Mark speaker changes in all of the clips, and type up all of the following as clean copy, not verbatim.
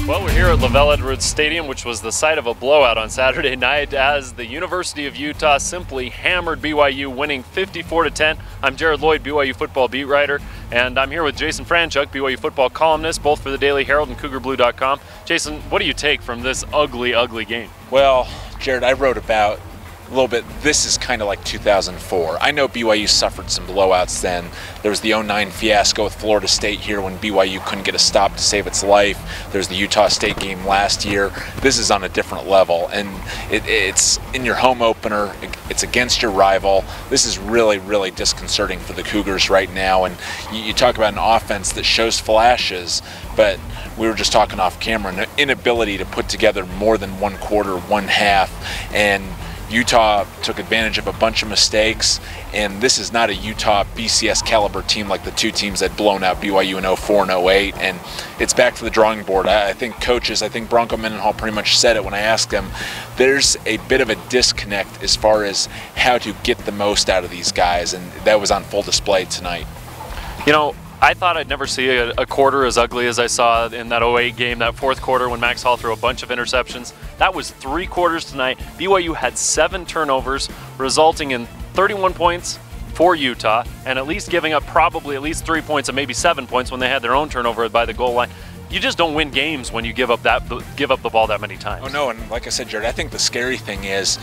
Speaker 1: Well, we're here at LaVell Edwards Stadium, which was the site of a blowout on Saturday night as the University of Utah simply hammered BYU, winning 54-10. I'm Jared Lloyd, BYU football beat writer, and I'm here with Jason Franchuk, BYU football columnist, both for the Daily Herald and CougarBlue.com. Jason, what do you take from this ugly, ugly game?
Speaker 2: Well, Jared, I wrote about a little bit, this is kind of like 2004. I know BYU suffered some blowouts then. There was the 09 fiasco with Florida State here when BYU couldn't get a stop to save its life. There's the Utah State game last year. This is on a different level, and it's in your home opener. It's against your rival. This is really, really disconcerting for the Cougars right now. And you talk about an offense that shows flashes, but we were just talking off camera, an inability to put together more than one quarter, one half, and Utah took advantage of a bunch of mistakes, and this is not a Utah BCS caliber team like the two teams that blown out BYU in 04 and 08, and it's back to the drawing board. I think coaches, I think Bronco Mendenhall pretty much said it when I asked him, there's a bit of a disconnect as far as how to get the most out of these guys, and that was on full display tonight.
Speaker 1: You know, I thought I'd never see a quarter as ugly as I saw in that 08 game, that fourth quarter when Max Hall threw a bunch of interceptions. That was 3 quarters tonight. BYU had 7 turnovers, resulting in 31 points for Utah, and at least giving up probably at least 3 points and maybe 7 points when they had their own turnover by the goal line. You just don't win games when you give up the ball that many times.
Speaker 2: Oh no, and like I said, Jared, I think the scary thing is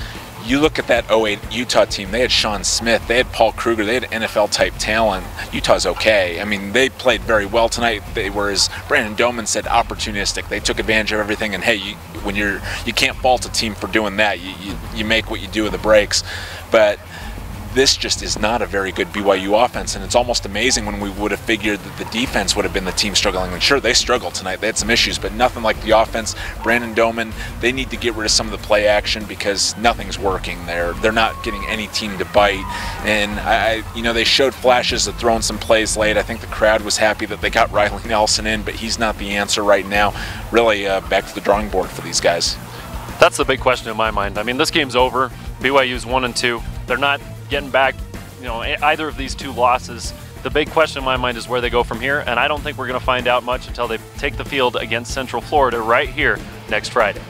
Speaker 2: you look at that 08 Utah team. They had Sean Smith, they had Paul Kruger, they had NFL-type talent. Utah's okay. I mean, they played very well tonight. They were, as Brandon Doman said, opportunistic. They took advantage of everything, and hey, you can't fault a team for doing that. You make what you do with the breaks. But this just is not a very good BYU offense, and it's almost amazing when we would have figured that the defense would have been the team struggling. And sure, they struggled tonight. They had some issues, but nothing like the offense. Brandon Doman, they need to get rid of some of the play action because nothing's working there. They're not getting any team to bite. And they showed flashes of throwing some plays late. I think the crowd was happy that they got Riley Nelson in, but he's not the answer right now. Really back to the drawing board for these guys.
Speaker 1: That's the big question in my mind. I mean, this game's over. BYU's 1-2. They're not getting back, either of these 2 losses. The big question in my mind is where they go from here, and I don't think we're going to find out much until they take the field against Central Florida right here next Friday.